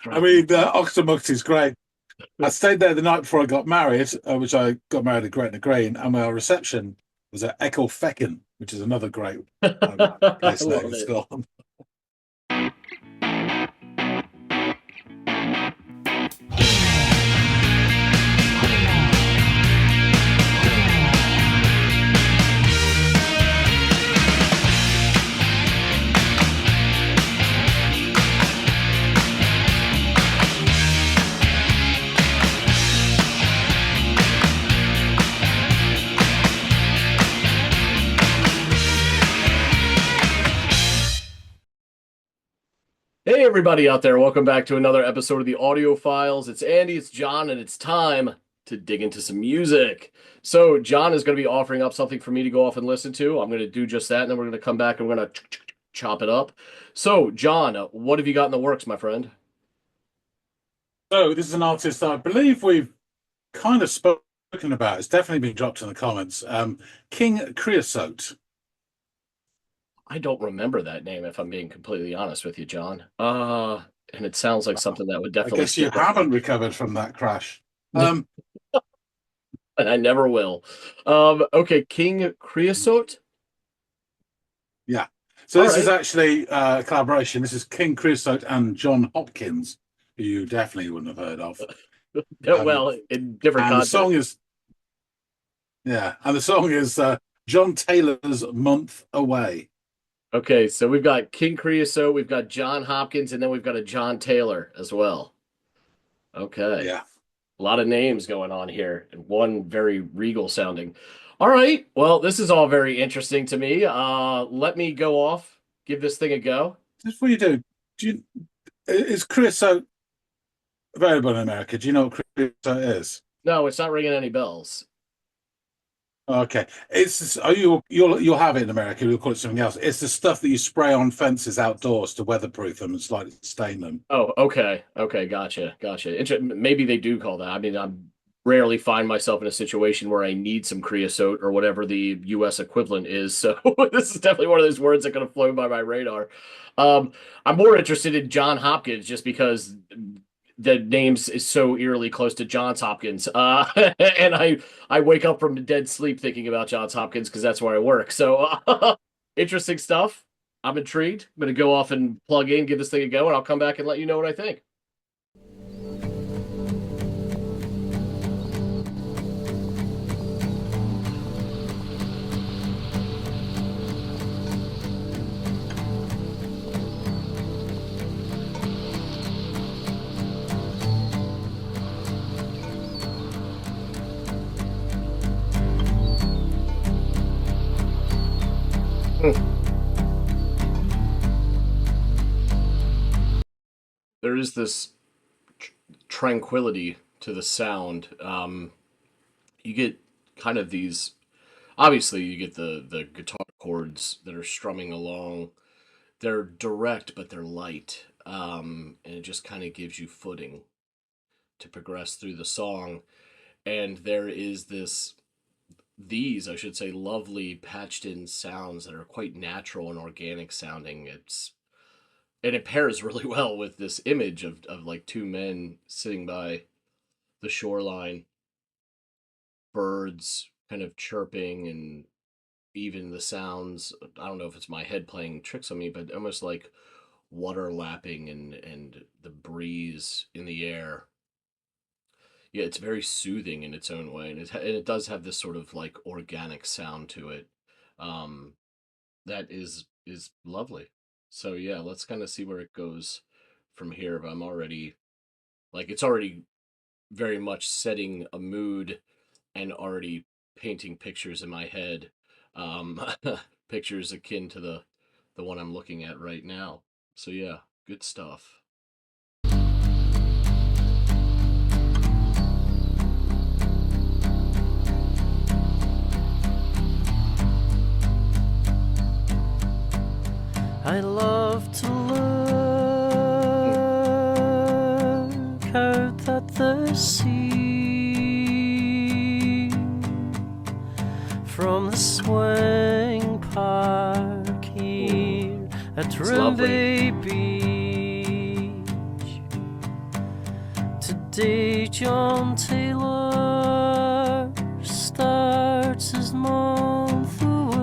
I mean, Oxtamuxty is great. I stayed there the night before I got married, which I got married at Gretna Green, and our reception was at Ecclefechan, which is another great I place name love in it. Scotland. Hey, everybody out there. Welcome back to another episode of the Audiophiles. It's Andy, it's John, and it's time to dig into some music. So, John is going to be offering up something for me to go off and listen to. I'm going to do just that, and then we're going to come back and we're going to chop it up. So, John, what have you got in the works, my friend? So this is an artist that I believe we've kind of spoken about. It's definitely been dropped in the comments. King Creosote. I don't remember that name, if I'm being completely honest with you, John. And it sounds like something that would I definitely guess you stick with haven't me. recovered from that crash. Um, And I never will. Okay, King Creosote. yeah. So All this is right. actually a collaboration. This is King Creosote and Jon Hopkins, who you definitely wouldn't have heard of. Um, Well, in different and the context. song is John Taylor's "Month Away." Okay, so we've got King Creosote, we've got Jon Hopkins, and then we've got a John Taylor as well. Okay, Yeah. a lot of names going on here, and one very regal sounding. All right, well, this is all very interesting to me. Let me go off, give this thing a go. Just what you do you is creosote available in America? Do you know what creosote is? No, it's not ringing any bells. Okay, you'll have it in America. We'll call it something else. It's the stuff that you spray on fences outdoors to weatherproof them and slightly stain them. Oh, okay, okay, gotcha. Maybe they do call that. I mean, I rarely find myself in a situation where I need some creosote or whatever the U.S. equivalent is. So this is definitely one of those words that kind of flown by my radar. Um, I'm more interested in John Hopkins just because the name is so eerily close to Johns Hopkins. And I wake up from a dead sleep thinking about Johns Hopkins because that's where I work. So interesting stuff. I'm intrigued. I'm going to go off and plug in, give this thing a go, and I'll come back and let you know what I think. There is this tranquility to the sound. You get kind of these. Obviously, you get the guitar chords that are strumming along. They're direct, but they're light, and it just kind of gives you footing to progress through the song. And there is these, I should say, lovely patched in sounds that are quite natural and organic sounding. And it pairs really well with this image of like two men sitting by the shoreline, birds kind of chirping, and even the sounds. I don't know if it's my head playing tricks on me, but almost like water lapping and the breeze in the air. Yeah, it's very soothing in its own way, and it does have this sort of like organic sound to it. Um, that is lovely. So yeah, let's kind of see where it goes from here. But I'm already like it's already very much setting a mood and already painting pictures in my head. Um, Pictures akin to the one I'm looking at right now. So yeah, good stuff. I love to Hmm. look out at the sea from the swing park here at It's lovely. Baby. day John Taylor starts his month away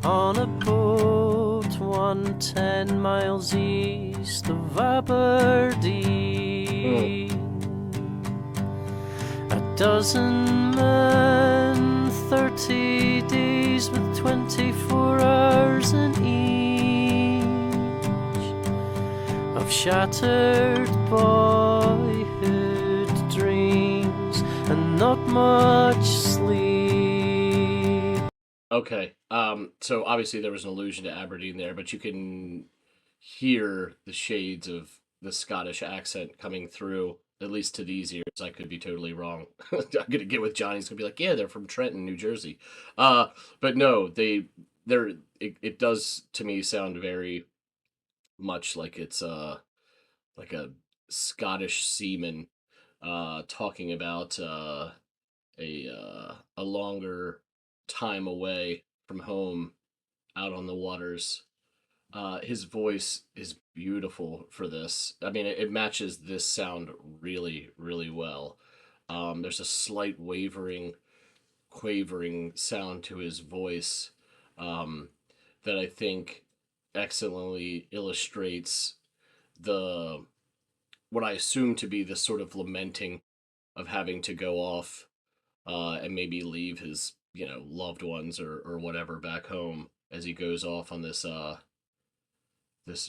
on a boat 110 miles east of Aberdeen. A dozen men, 30 days with 24 hours in each of shattered boyhood dreams and not much sleep. Okay, so obviously there was an allusion to Aberdeen there, but you can hear the shades of the Scottish accent coming through, at least to these ears. I could be totally wrong. I'm gonna get with Johnny. He's gonna be like, "Yeah, they're from Trenton, New Jersey." But no, it does to me sound very much like it's like a Scottish seaman talking about a longer time away from home out on the waters. His voice is beautiful for this. I mean, it matches this sound really, really well. There's a slight quavering sound to his voice that I think excellently illustrates the what I assume to be the sort of lamenting of having to go off and maybe leave his loved ones or whatever back home as he goes off on this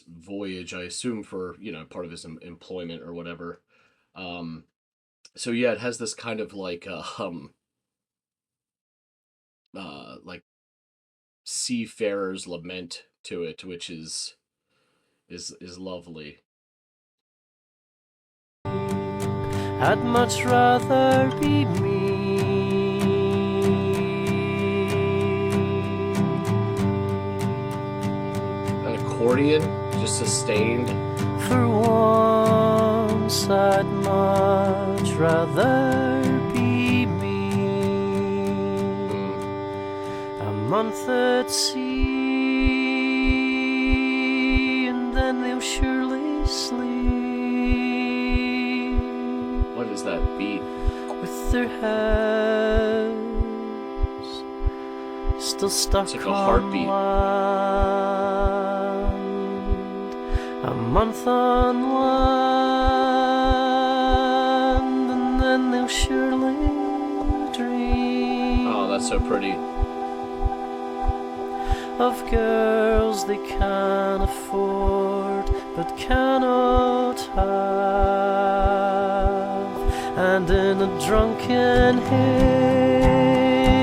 voyage, I assume for part of his employment or whatever. So yeah, it has this kind of like seafarer's lament to it, which is lovely. I'd much rather be me. An accordion, just sustained. For once I'd much rather be me. A month at sea, and then they'll surely sleep. What is that beat? With their heads still stuck It's like a on heartbeat. land. A month on land, and then they'll surely dream Oh, that's so pretty. of girls they can afford but cannot have, and in a drunken haze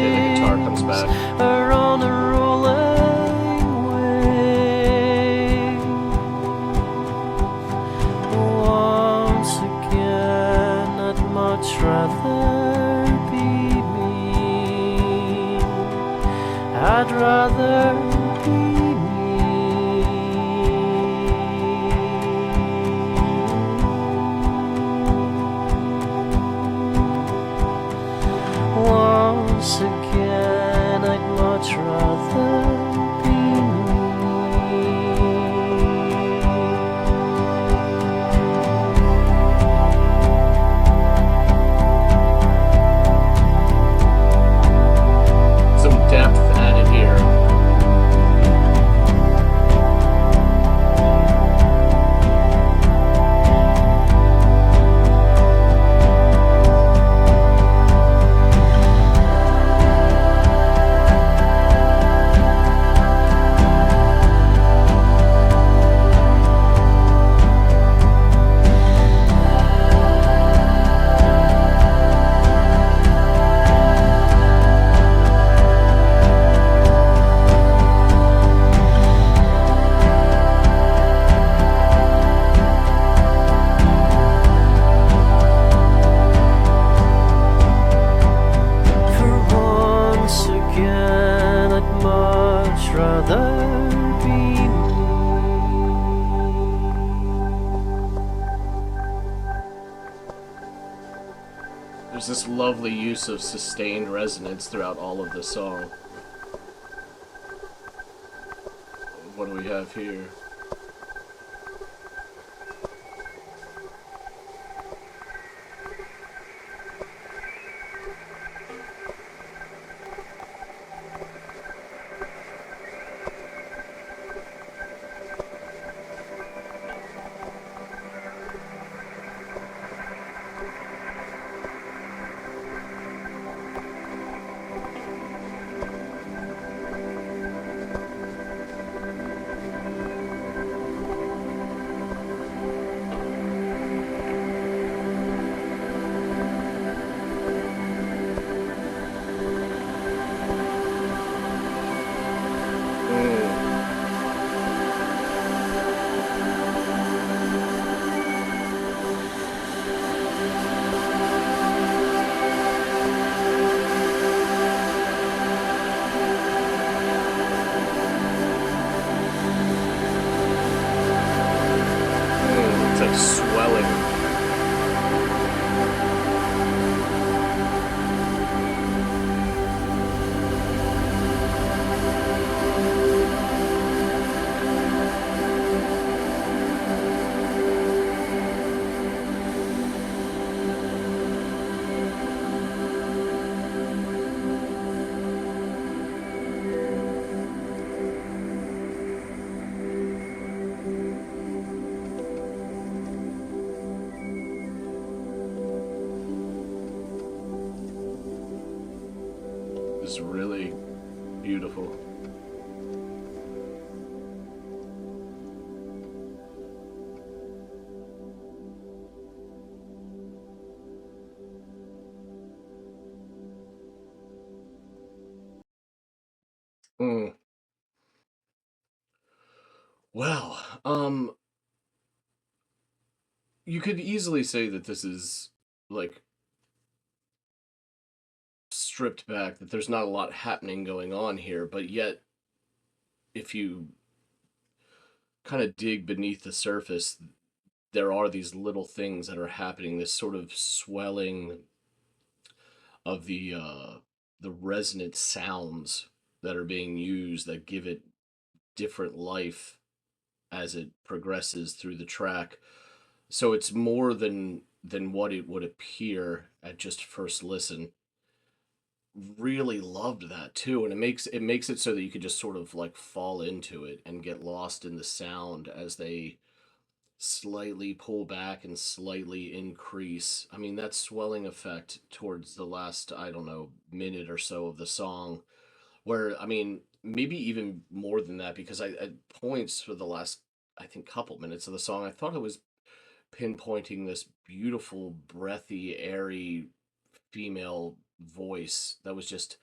The guitar comes back. or on a rolling wave. Once again I'd much rather be me. I'd rather be once again, I'd much rather be Some depth added here. For once again, I'd much rather be There's this lovely use of sustained resonance throughout all of the song. What do we have here? is really beautiful. Mm. Well, you could easily say that this is like stripped back, that there's not a lot happening going on here, but yet if you kind of dig beneath the surface, there are these little things that are happening, this sort of swelling of the resonant sounds that are being used that give it different life as it progresses through the track. So it's more than what it would appear at just first listen. Really loved that too, and it makes it so that you could just sort of like fall into it and get lost in the sound as they slightly pull back and slightly increase. I mean, that swelling effect towards the last, I don't know, minute or so of the song, where, I mean, maybe even more than that, because at points for the last, I think, couple minutes of the song, I thought it was pinpointing this beautiful, breathy, airy female voice that was just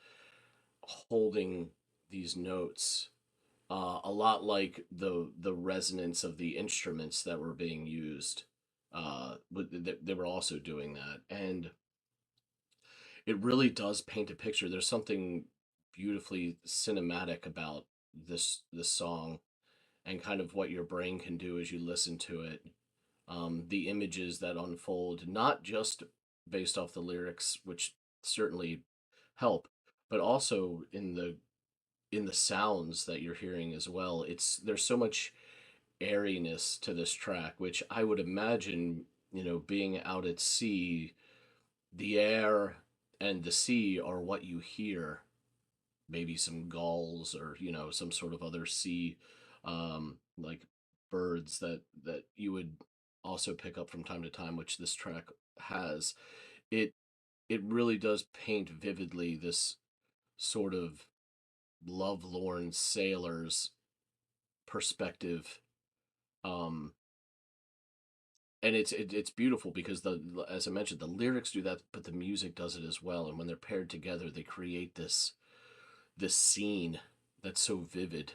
holding these notes, a lot like the resonance of the instruments that were being used. But they were also doing that, and it really does paint a picture. There's something beautifully cinematic about this song, and kind of what your brain can do as you listen to it. The images that unfold, not just based off the lyrics, which certainly help, but also in the sounds that you're hearing as well. There's so much airiness to this track, which I would imagine, being out at sea, the air and the sea are what you hear. Maybe some gulls, or some sort of other sea, like birds that you would also pick up from time to time, which this track has. It it really does paint vividly this sort of lovelorn sailor's perspective. um and it's beautiful because, as I mentioned, the lyrics do that, but the music does it as well, and when they're paired together, they create this scene that's so vivid,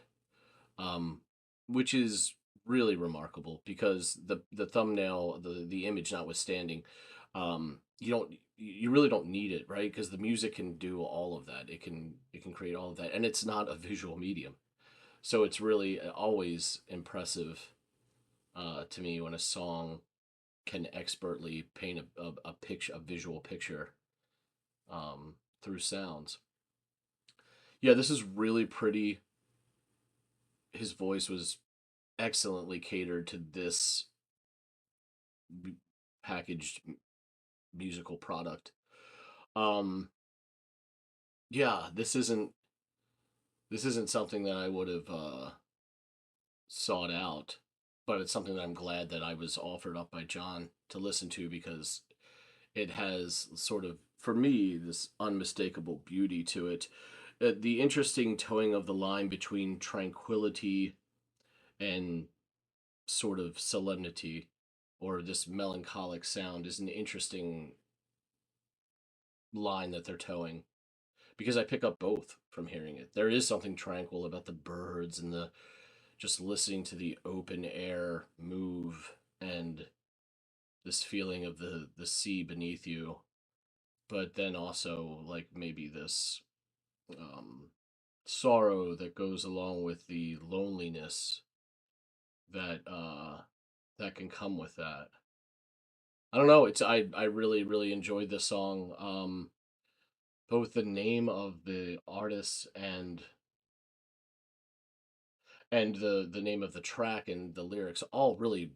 um which is really remarkable, because the thumbnail, the image notwithstanding, you really don't need it, right? Because the music can do all of that. It can create all of that, and it's not a visual medium. So it's really always impressive, to me, when a song can expertly paint a picture, a visual picture, through sounds. Yeah, this is really pretty. His voice was excellently catered to this m- packaged musical product. Um, yeah, this isn't something that I would have sought out, but it's something that I'm glad that I was offered up by John to listen to, because it has sort of, for me, this unmistakable beauty to it. The interesting towing of the line between tranquility and sort of solemnity, or this melancholic sound, is an interesting line that they're towing, because I pick up both from hearing it. There is something tranquil about the birds and the just listening to the open air move, and this feeling of the sea beneath you, but then also like maybe this, um sorrow that goes along with the loneliness that that can come with that. I don't know. I really really enjoyed this song. Both the name of the artist and the name of the track and the lyrics, all really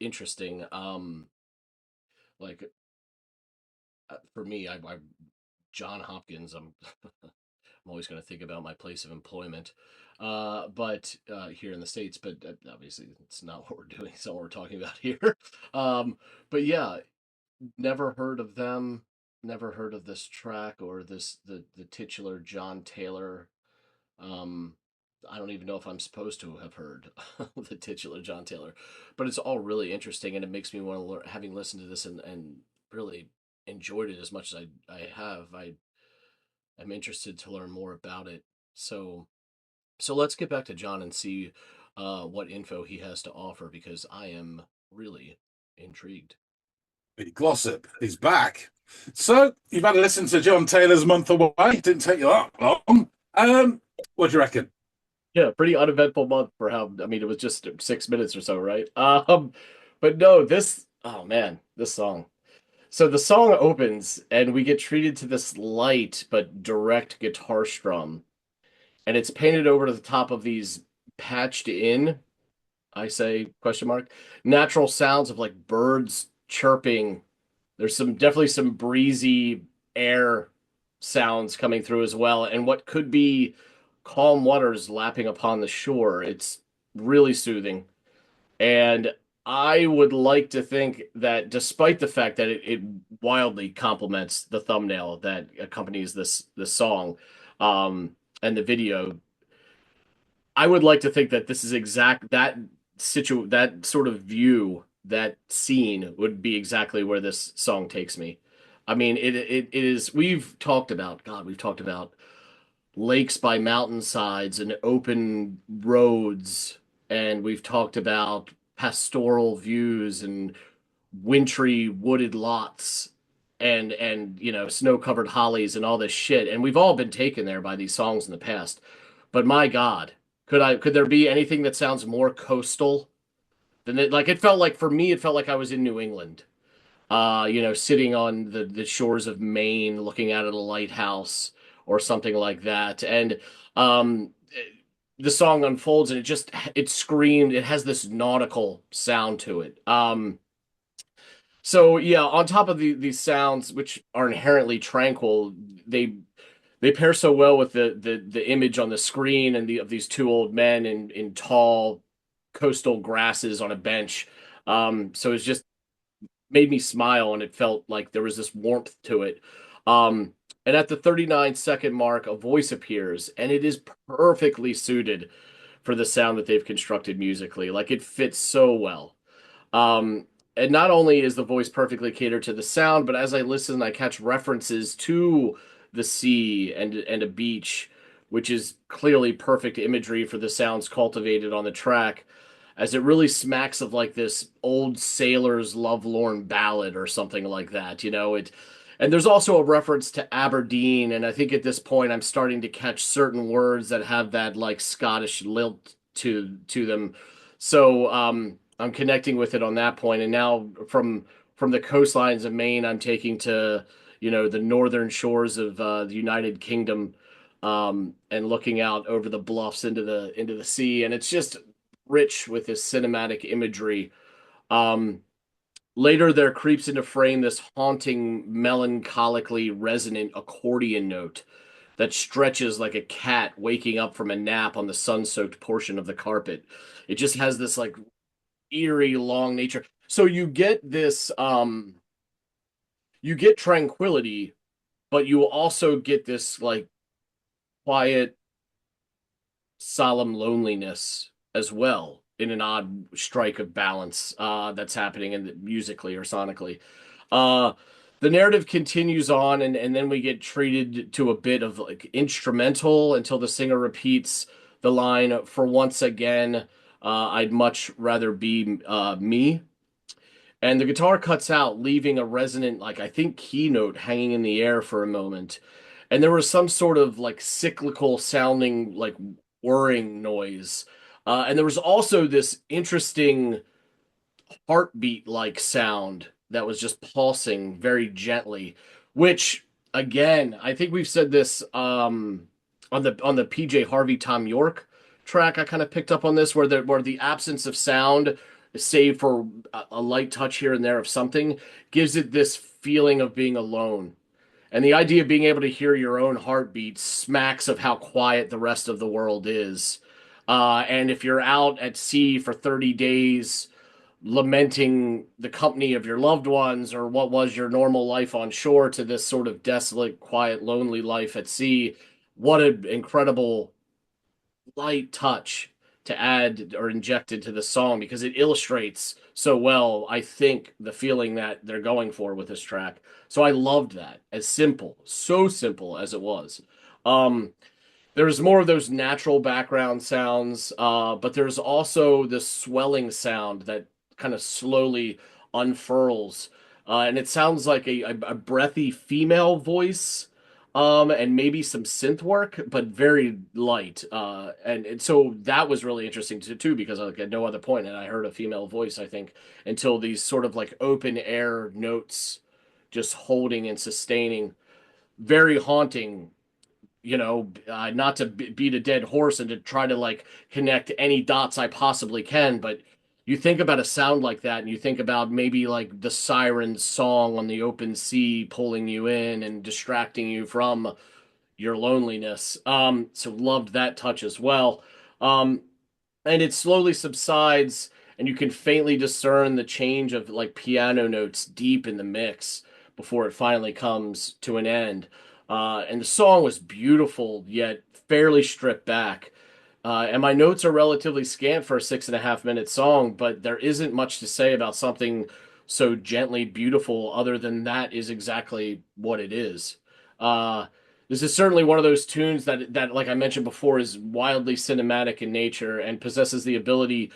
interesting. Like, for me, I John Hopkins. I'm always going to think about my place of employment, but here in the states. But obviously, it's not what we're doing. It's not what we're talking about here. Um, but yeah, never heard of them. never heard of this track or the titular John Taylor. Um, I don't even know if I'm supposed to have heard the titular John Taylor, but it's all really interesting, and it makes me want to learn. Having listened to this and really enjoyed it as much as I have, I am interested to learn more about it. So let's get back to John and see what info he has to offer because I am really intrigued. Big Glossop, he's back. So you've had to listen to John Taylor's Month Away. It didn't take you that long. What do you reckon? Yeah, pretty uneventful month for how, I mean, it was just 6 minutes or so, right? But no, oh man, this song. So the song opens and we get treated to this light but direct guitar strum, and it's painted over to the top of these patched in, I say question mark, natural sounds of like birds chirping. There's definitely some breezy air sounds coming through as well, and what could be calm waters lapping upon the shore. It's really soothing. And I would like to think that despite the fact that it wildly complements the thumbnail that accompanies this song, and the video, I would like to think that this is that sort of view, that scene would be exactly where this song takes me. I mean, it is. We've talked about lakes by mountainsides and open roads, and we've talked about pastoral views and wintry wooded lots and snow-covered hollies and all this shit. And we've all been taken there by these songs in the past. But my God, could there be anything that sounds more coastal than it? Like, it felt like, for me, it felt like I was in New England. Sitting on the shores of Maine, looking out at a lighthouse or something like that. And um, the song unfolds, and it screamed. It has this nautical sound to it. So yeah, on top of these sounds, which are inherently tranquil, they they pair so well with the image on the screen and of these two old men in tall coastal grasses on a bench. So it's just made me smile, and it felt like there was this warmth to it. Um, and at the 39-second mark, a voice appears, and it is perfectly suited for the sound that they've constructed musically. Like, it fits so well. Um, and not only is the voice perfectly catered to the sound, but as I listen, I catch references to the sea and a beach, which is clearly perfect imagery for the sounds cultivated on the track, as it really smacks of like this old sailor's lovelorn ballad or something like that. And there's also a reference to Aberdeen, and I think at this point I'm starting to catch certain words that have that like Scottish lilt to them. So I'm connecting with it on that point, and now from the coastlines of Maine, I'm taking to the northern shores of the United Kingdom, and looking out over the bluffs into the sea, and it's just rich with this cinematic imagery. Um, Later, there creeps into frame this haunting, melancholically resonant accordion note that stretches like a cat waking up from a nap on the sun-soaked portion of the carpet. It just has this like eerie, long nature. So you get tranquility, but you also get this like quiet, solemn loneliness as well, in an odd strike of balance that's happening musically or sonically. Uh, the narrative continues on, and then we get treated to a bit of like instrumental until the singer repeats the line, "For once again, I'd much rather be me." And the guitar cuts out, leaving a resonant, like, I think, keynote hanging in the air for a moment. And there was some sort of like cyclical sounding, like whirring noise. And there was also this interesting heartbeat like sound that was just pulsing very gently, which, again, I think we've said this on the PJ Harvey Tom York track. I kind of picked up on this, where the absence of sound, save for a light touch here and there of something, gives it this feeling of being alone. And the idea of being able to hear your own heartbeat smacks of how quiet the rest of the world is. And if you're out at sea for 30 days, lamenting the company of your loved ones or what was your normal life on shore to this sort of desolate, quiet, lonely life at sea. What an incredible light touch to add or inject into the song because it illustrates so well, I think, the feeling that they're going for with this track. So I loved that, as simple, so simple as it was. Um, there's more of those natural background sounds, but there's also this swelling sound that kind of slowly unfurls, and it sounds like a breathy female voice, and maybe some synth work, but very light. And so that was really interesting too, because like at no other point had I heard a female voice, I think, until these sort of like open air notes, just holding and sustaining, very haunting, not to beat a dead horse and to try to like connect any dots I possibly can, but you think about a sound like that and you think about maybe like the siren song on the open sea pulling you in and distracting you from your loneliness. So loved that touch as well. Um, and it slowly subsides and you can faintly discern the change of like piano notes deep in the mix before it finally comes to an end. And the song was beautiful yet fairly stripped back. And my notes are relatively scant for a 6.5 minute song, but there isn't much to say about something so gently beautiful other than that is exactly what it is. uh this is certainly one of those tunes that, like I mentioned before, is wildly cinematic in nature and possesses the ability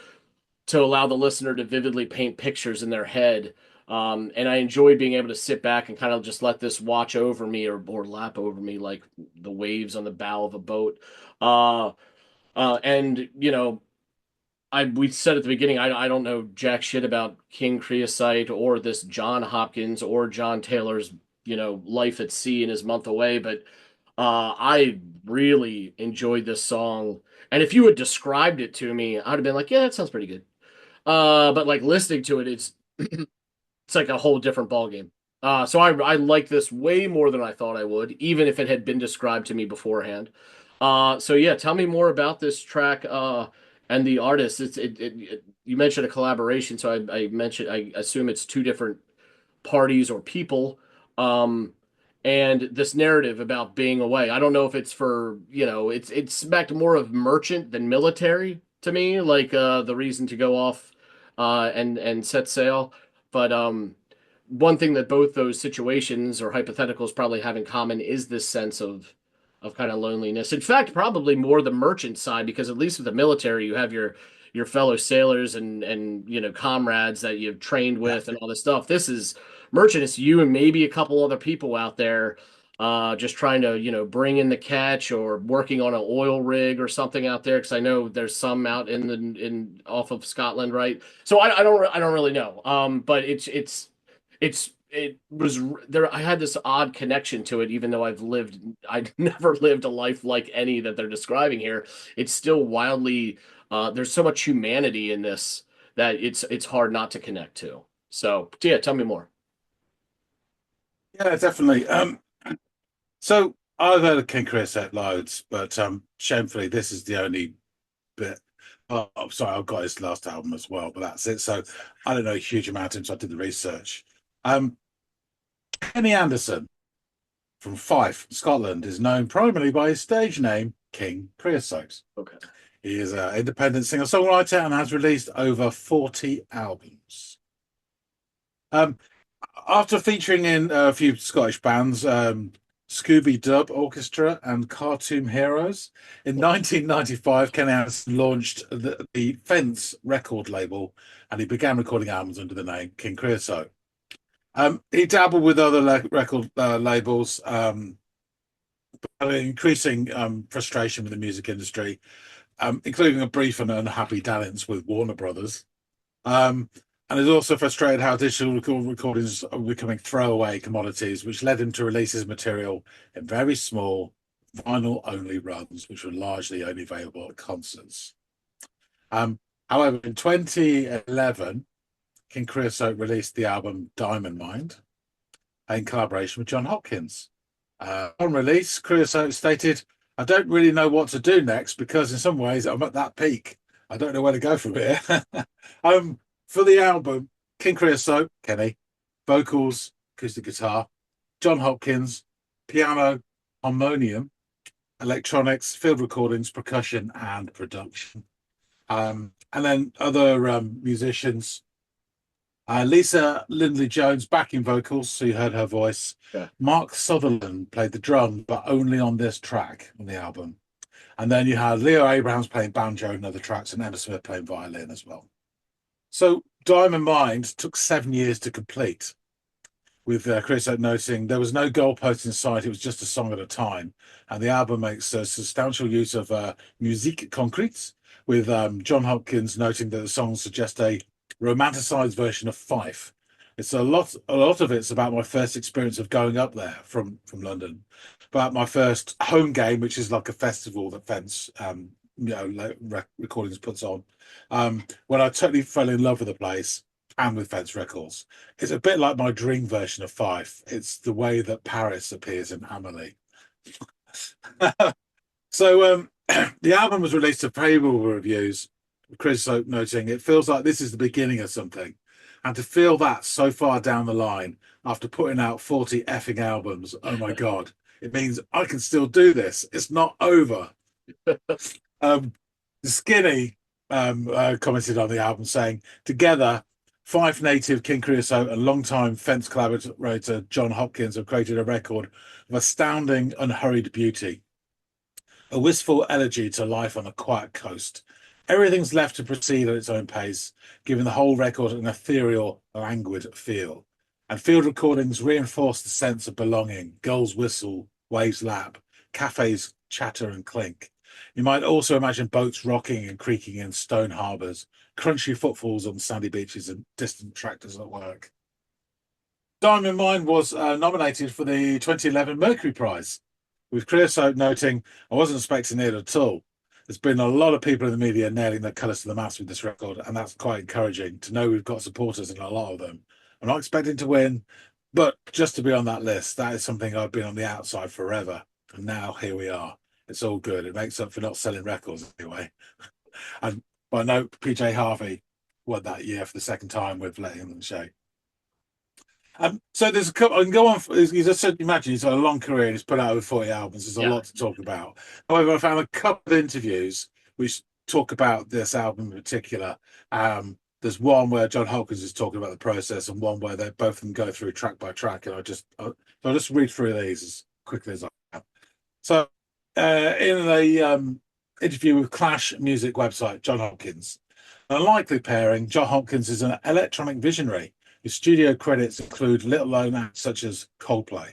to allow the listener to vividly paint pictures in their head. And I enjoyed being able to sit back and kind of just let this watch over me or lap over me like the waves on the bow of a boat. Uh, and we said at the beginning, I don't know jack shit about King Creosote or this John Hopkins or John Taylor's life at sea and his month away, but I really enjoyed this song. And if you had described it to me, I'd have been like, yeah, that sounds pretty good. But like listening to it, it's like a whole different ballgame. So I like this way more than I thought I would, even if it had been described to me beforehand. So yeah, tell me more about this track and the artist. You mentioned a collaboration, so I assume it's two different parties or people. Um, and this narrative about being away. I don't know if it's for, it's smacked more of merchant than military to me, like the reason to go off and set sail. But one thing that both those situations or hypotheticals probably have in common is this sense of kind of loneliness. In fact, probably more the merchant side, because at least with the military, you have your fellow sailors and comrades that you've trained with and all this stuff. This is merchant. It's you and maybe a couple other people out there, just trying to bring in the catch or working on an oil rig or something out there. Because I know there's some out in off of Scotland, right? So I don't really know. But it was there. I had this odd connection to it, even though I'd never lived a life like any that they're describing here. It's still wildly, there's so much humanity in this that it's hard not to connect to. So yeah, tell me more. Yeah, definitely. So I've heard of King Creosote loads, but shamefully, this is the only bit. Oh, I'm sorry, I've got his last album as well, but that's it. So I don't know a huge amount of him, so I did the research. Um, Kenny Anderson from Fife, Scotland, is known primarily by his stage name, King Creosote. Okay. He is an independent singer-songwriter and has released over 40 albums. After featuring in a few Scottish bands, Scooby Dub Orchestra and Cartoon Heroes, in 1995, Kenny Anderson launched the Fence record label, and he began recording albums under the name King Creosote. He dabbled with other record labels, but increasing frustration with the music industry, including a brief and unhappy dalliance with Warner Brothers. And is also frustrated how digital recordings are becoming throwaway commodities, which led him to release his material in very small vinyl-only runs, which were largely only available at concerts. However, in 2011, King Creosote released the album Diamond Mind in collaboration with Jon Hopkins. On release, Creosote stated, "I don't really know what to do next because in some ways I'm at that peak. I don't know where to go from here." For the album, King Creosote, Kenny, vocals, acoustic guitar, Jon Hopkins, piano, harmonium, electronics, field recordings, percussion, and production. And then other musicians. Lisa Lindley Jones, backing vocals, so you heard her voice. Yeah. Mark Sutherland played the drum, but only on this track on the album. And then you had Leo Abrahams playing banjo and other tracks, and Emma Smith playing violin as well. So Diamond Mind took 7 years to complete, with Creosote noting there was no goalpost in sight, it was just a song at a time. And the album makes a substantial use of musique concrète, with Jon Hopkins noting that the songs suggest a romanticized version of Fife. It's a lot of it's about my first experience of going up there from London, about my first home game, which is like a festival that Fence recordings puts on, when I totally fell in love with the place and with Fence Records. It's a bit like my dream version of Fife. It's the way that Paris appears in Amelie. So the album was released to favorable reviews, Creosote noting it feels like this is the beginning of something. And to feel that so far down the line after putting out 40 effing albums, oh my God, it means I can still do this. It's not over. Skinny commented on the album saying, together, Fife native King Creosote and longtime Fence collaborator Jon Hopkins have created a record of astounding, unhurried beauty. A wistful elegy to life on a quiet coast. Everything's left to proceed at its own pace, giving the whole record an ethereal, languid feel. And field recordings reinforce the sense of belonging. Gulls whistle, waves lap, cafes chatter and clink. You might also imagine boats rocking and creaking in stone harbours, crunchy footfalls on sandy beaches and distant tractors at work. Diamond Mine was nominated for the 2011 Mercury Prize, with Creosote noting, I wasn't expecting it at all. There's been a lot of people in the media nailing their colours to the mast with this record, and that's quite encouraging to know we've got supporters in a lot of them. I'm not expecting to win, but just to be on that list, that is something I've been on the outside forever. And now here we are. It's all good. It makes up for not selling records anyway. And I know PJ Harvey won that year for the second time with Letting Them Show. So there's a couple. I can go on. As I said, imagine he's got a long career and he's put out over 40 albums. There's a lot to talk about. However, I found a couple of interviews which talk about this album in particular. There's one where Jon Hopkins is talking about the process, and one where they both of them go through track by track. And I'll just read through these as quickly as I can. So, in the interview with Clash Music website, Jon Hopkins, an unlikely pairing. Jon Hopkins is an electronic visionary. His studio credits include little-known acts such as Coldplay.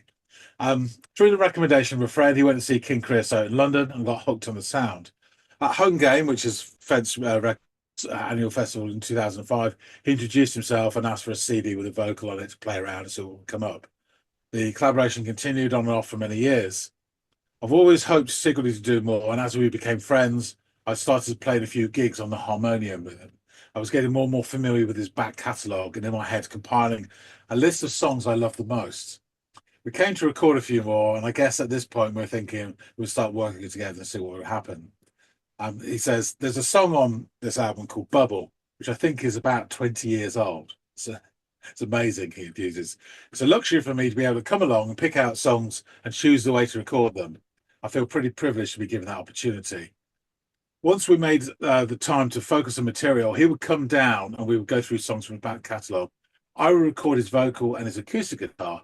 Through the recommendation of a friend, he went to see King Creosote in London and got hooked on the sound. At Home Game, which is Fence Records' annual festival in 2005, he introduced himself and asked for a CD with a vocal on it to play around and see what would come up. The collaboration continued on and off for many years. I've always hoped secretly to do more, and as we became friends, I started playing a few gigs on the harmonium with him. I was getting more and more familiar with his back catalogue and in my head compiling a list of songs I love the most. We came to record a few more, and I guess at this point we're thinking we'll start working together and see what would happen. He says there's a song on this album called Bubble, which I think is about 20 years old. So it's amazing, he uses. It's a luxury for me to be able to come along and pick out songs and choose the way to record them. I feel pretty privileged to be given that opportunity. Once we made the time to focus on material, he would come down and we would go through songs from the back catalogue. I would record his vocal and his acoustic guitar.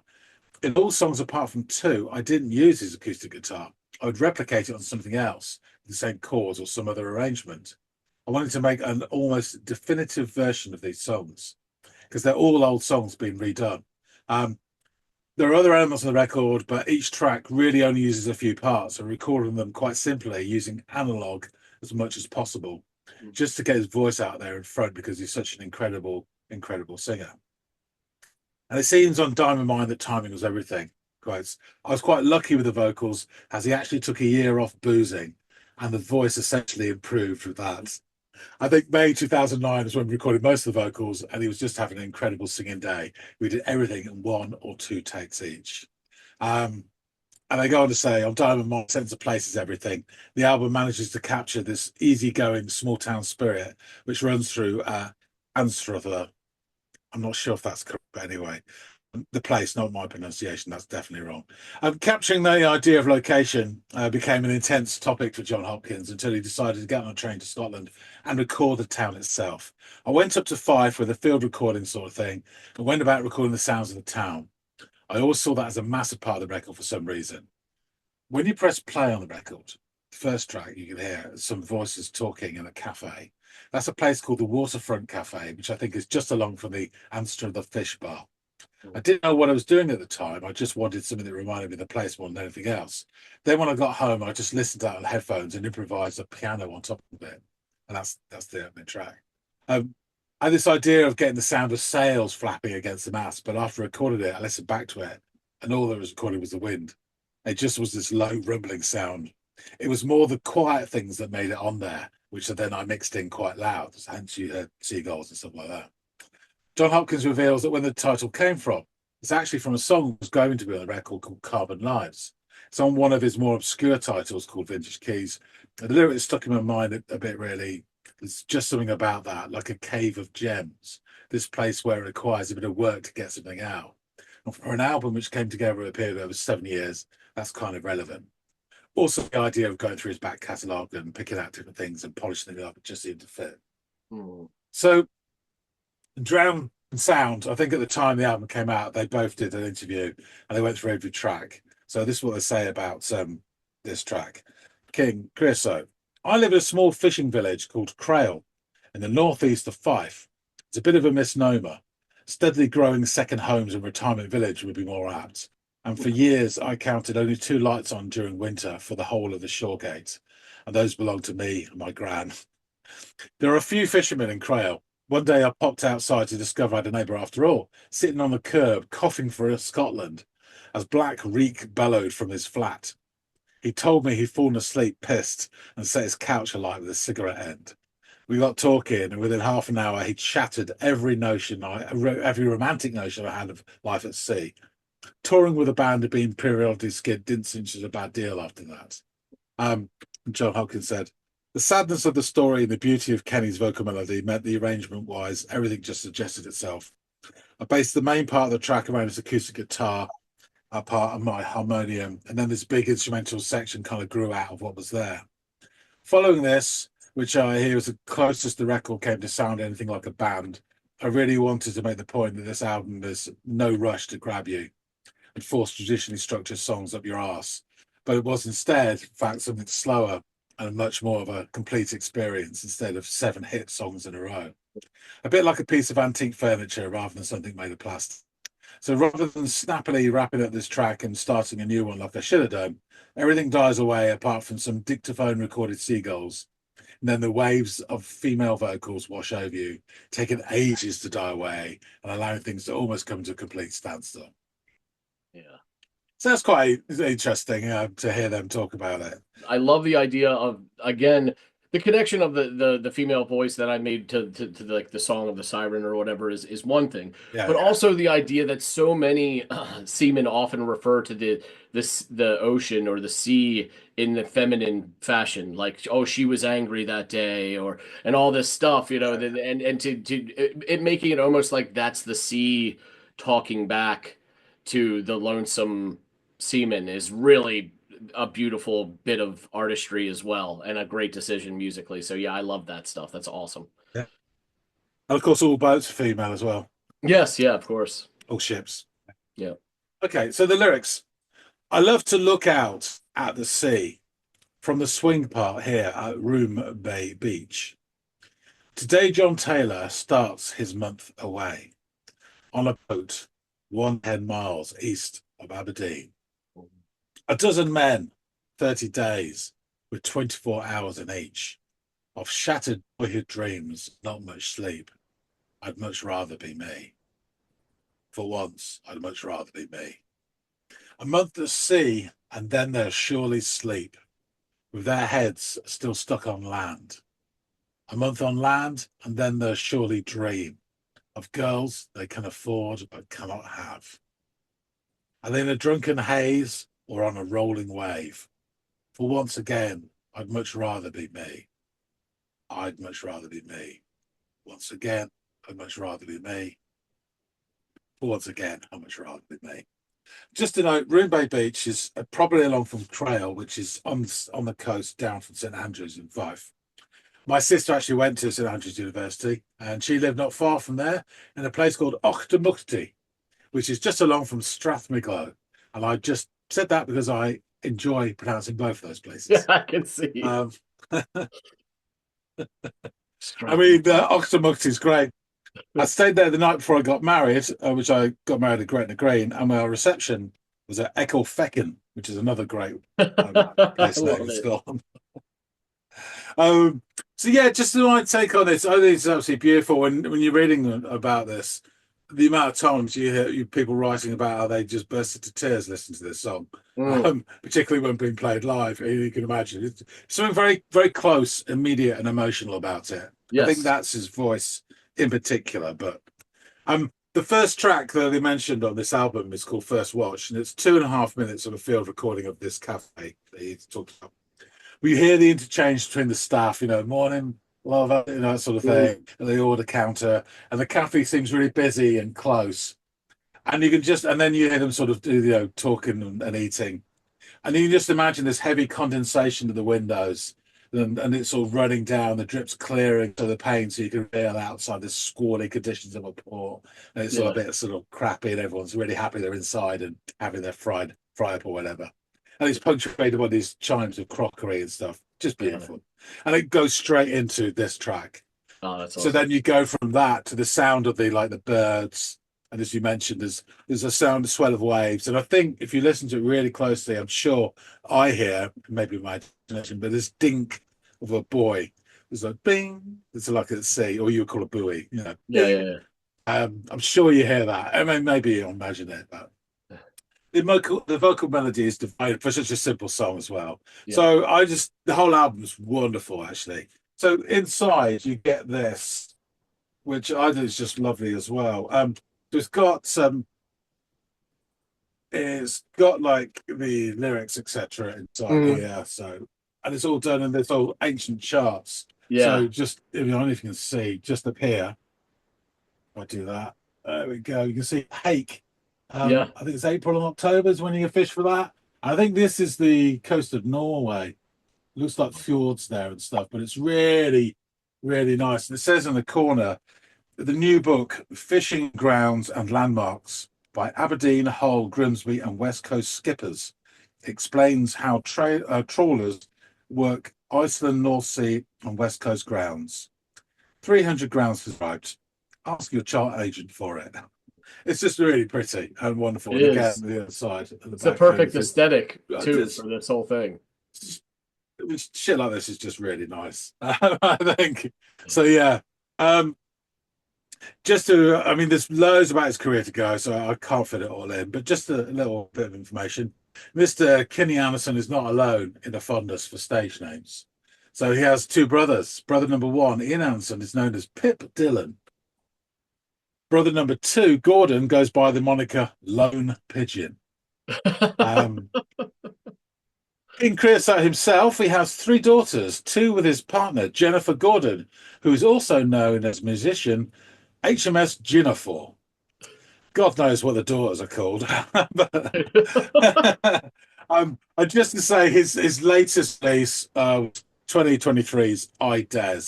In all songs apart from 2, I didn't use his acoustic guitar. I would replicate it on something else, the same chords or some other arrangement. I wanted to make an almost definitive version of these songs because they're all old songs being redone. There are other elements on the record, but each track really only uses a few parts and recording them quite simply using analog as much as possible, just to get his voice out there in front because he's such an incredible singer. And it seems on Diamond Mine that timing was everything. Quotes, I was quite lucky with the vocals as he actually took a year off boozing and the voice essentially improved with that. I think May 2009 is when we recorded most of the vocals and he was just having an incredible singing day. We did everything in 1 or 2 takes each. And they go on to say, on Diamond Mine, sense of place is everything. The album manages to capture this easygoing small town spirit, which runs through Anstruther. I'm not sure if that's correct, but anyway, the place, not my pronunciation, that's definitely wrong. Capturing the idea of location became an intense topic for Jon Hopkins until he decided to get on a train to Scotland and record the town itself. I went up to Fife with a field recording sort of thing and went about recording the sounds of the town. I always saw that as a massive part of the record for some reason. When you press play on the record, the first track, you can hear some voices talking in a cafe. That's a place called the Waterfront Cafe, which I think is just along from the Anstruther Fish Bar. I didn't know what I was doing at the time. I just wanted something that reminded me of the place more than anything else. Then when I got home, I just listened to that on headphones and improvised a piano on top of it. And that's the opening track. I had this idea of getting the sound of sails flapping against the mast, but after I recorded it, I listened back to it, and all that was recorded was the wind. It just was this low rumbling sound. It was more the quiet things that made it on there, which then I mixed in quite loud. Hence you heard seagulls and stuff like that. Jon Hopkins reveals that when the title came from, it's actually from a song that was going to be on the record called Carbon Lives. It's on one of his more obscure titles called Vintage Keys. And the lyric that stuck in my mind a bit really. There's just something about that, like a cave of gems, this place where it requires a bit of work to get something out. And for an album which came together a period of over 7 years, that's kind of relevant. Also, the idea of going through his back catalogue and picking out different things and polishing it up, it just seemed to fit. So, Drown and Sound, I think at the time the album came out, they both did an interview and they went through every track. So this is what they say about this track. King, Creosote. I live in a small fishing village called Creosote in the northeast of Fife. It's a bit of a misnomer. Steadily growing second homes and retirement village would be more apt. And for years, I counted only 2 lights on during winter for the whole of the shore gate. And those belonged to me and my gran. There are a few fishermen in Creosote. One day I popped outside to discover I had a neighbour after all, sitting on the curb, coughing for Scotland, as Black Reek bellowed from his flat. He told me he'd fallen asleep pissed and set his couch alight with a cigarette end. We got talking, and within half an hour, he'd shattered every romantic notion I had of life at sea. Touring with a band had been periodically skid didn't seem such a bad deal after that. Jon Hopkins said, the sadness of the story and the beauty of Kenny's vocal melody meant the arrangement-wise, everything just suggested itself. I based the main part of the track around his acoustic guitar, a part of my harmonium, and then this big instrumental section kind of grew out of what was there. Following this, which I hear was the closest the record came to sound anything like a band, I really wanted to make the point that this album is no rush to grab you and force traditionally structured songs up your arse, but it was instead, in fact, something slower and much more of a complete experience instead of 7 hit songs in a row. A bit like a piece of antique furniture rather than something made of plastic. So rather than snappily wrapping up this track and starting a new one like I should have done, everything dies away apart from some dictaphone recorded seagulls. And then the waves of female vocals wash over you, taking ages to die away and allowing things to almost come to a complete standstill. Yeah. So that's quite interesting to hear them talk about it. I love the idea of, again, the connection of the female voice that I made to like the song of the siren or whatever is one thing, but also the idea that so many seamen often refer to the ocean or the sea in the feminine fashion, like, oh, she was angry that day, and all this stuff, and to making it almost like that's the sea talking back to the lonesome seaman is really a beautiful bit of artistry as well, and a great decision musically. So yeah, I love that stuff. That's awesome. Yeah. And of course, all boats are female as well. Yes, yeah, of course. All ships. Yeah. Okay, so the lyrics. I love to look out at the sea from the swing part here at Room Bay Beach. Today, John Taylor starts his month away on a boat 110 miles east of Aberdeen. A dozen men, 30 days, with 24 hours in each, of shattered boyhood dreams, not much sleep. I'd much rather be me. For once, I'd much rather be me. A month at sea, and then they'll surely sleep, with their heads still stuck on land. A month on land, and then they'll surely dream of girls they can afford but cannot have. Are they in a drunken haze or on a rolling wave? For once again, I'd much rather be me. I'd much rather be me. Once again, I'd much rather be me. Once again, I'd much rather be me. Just to note, Roon Bay Beach is probably along from Trail, which is on the coast down from St Andrews in Fife. My sister actually went to St Andrews University, and she lived not far from there in a place called Auchtermuchty, which is just along from Strathmiglo. And I just said that because I enjoy pronouncing both of those places. Yeah, I can see. I mean, Auchtermuchty is great. I stayed there the night before I got married, which I got married at Gretna Green, and our reception was at Ecclefechan, which is another great place name in Scotland. So yeah, just my take on this. I think it's absolutely beautiful. When you're reading about this, the amount of times you hear people writing about how they just burst into tears listening to this song, particularly when being played live. You can imagine it's something very, very close, immediate, and emotional about it. Yes. I think that's his voice in particular. But the first track that they mentioned on this album is called First Watch, and it's 2.5 minutes of a field recording of this cafe that he talked about. We hear the interchange between the staff, morning, love, that sort of thing, and the order counter, and the cafe seems really busy and close. And you can and then you hear them sort of do, talking and eating. And you can just imagine this heavy condensation to the windows, and it's all running down, the drip's clearing to the pane, so you can feel outside the squally conditions of a port. And it's all a bit sort of crappy, and everyone's really happy they're inside and having their fry up or whatever. And it's punctuated by these chimes of crockery and stuff. Just beautiful. Yeah. And it goes straight into this track. Oh, that's awesome. So then you go from that to the sound of the birds. And as you mentioned, there's a sound, a swell of waves. And I think if you listen to it really closely, I'm sure I hear, maybe my imagination, but this dink of a boy. There's like bing. It's like a sea, or you would call a buoy. Yeah. I'm sure you hear that. I mean, maybe you imagine it, but the vocal melody is divided for such a simple song as well. Yeah. So the whole album's wonderful, actually. So inside you get this, which I think is just lovely as well. It's got like the lyrics, etc. inside here. So, and it's all done in this old ancient charts. Yeah. So just, I don't know if you can see, just up here, if I do that, there we go. You can see hake. I think it's April and October is when you fish for that. I think this is the coast of Norway. It looks like fjords there and stuff, but it's really, really nice. And it says in the corner, the new book, Fishing Grounds and Landmarks by Aberdeen, Hull, Grimsby and West Coast Skippers, explains how trawlers work Iceland, North Sea and West Coast grounds. 300 grounds described. Ask your chart agent for it. It's just really pretty and wonderful. It and is. Again, the other side. It's a perfect aesthetic too for this whole thing. Shit like this is just really nice. I think. So yeah. There's loads about his career to go, so I can't fit it all in. But just a little bit of information. Mr. Kenny Anderson is not alone in a fondness for stage names. So he has two brothers. Brother number one, Ian Anderson, is known as Pip Dillon. Brother number two, Gordon, goes by the moniker Lone Pigeon. In Creosote himself, he has 3 daughters, 2 with his partner, Jennifer Gordon, who is also known as musician HMS Jinafor. God knows what the daughters are called. I just to say his latest release, 2023's I Des,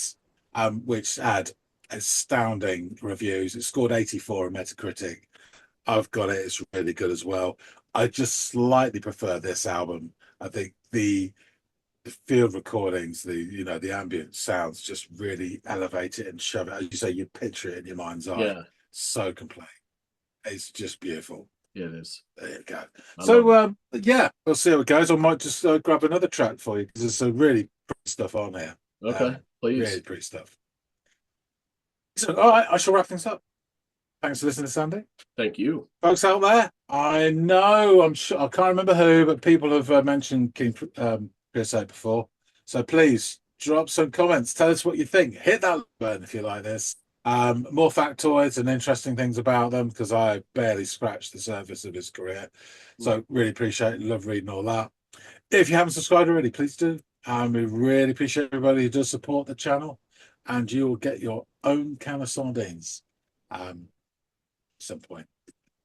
which had astounding reviews. It scored 84 on Metacritic. I've got it. It's really good as well. I just slightly prefer this album. I think the field recordings, the ambient sounds just really elevate it and shove it. As you say, you picture it in your mind's eye. Yeah. So complete. It's just beautiful. Yeah, it is. There you go. So, we'll see how it goes. I might just grab another track for you because there's some really pretty stuff on here. Okay, please. Really pretty stuff. So, all right, I shall wrap things up. Thanks for listening to Sandy. Thank you. Folks out there, I know, I'm sure, I can't remember who, but people have mentioned King Creosote before. So please drop some comments. Tell us what you think. Hit that button if you like this. More factoids and interesting things about them because I barely scratched the surface of his career. So really appreciate it. Love reading all that. If you haven't subscribed already, please do. We really appreciate everybody who does support the channel. and you will get your own can of sardines. Some point,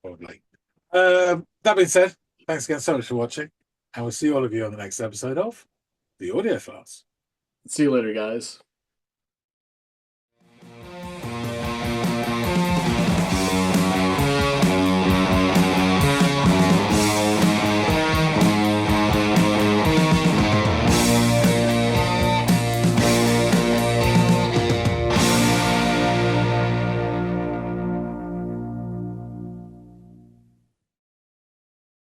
probably. That being said, thanks again so much for watching, and we'll see all of you on the next episode of the Audiophiles. See you later, guys.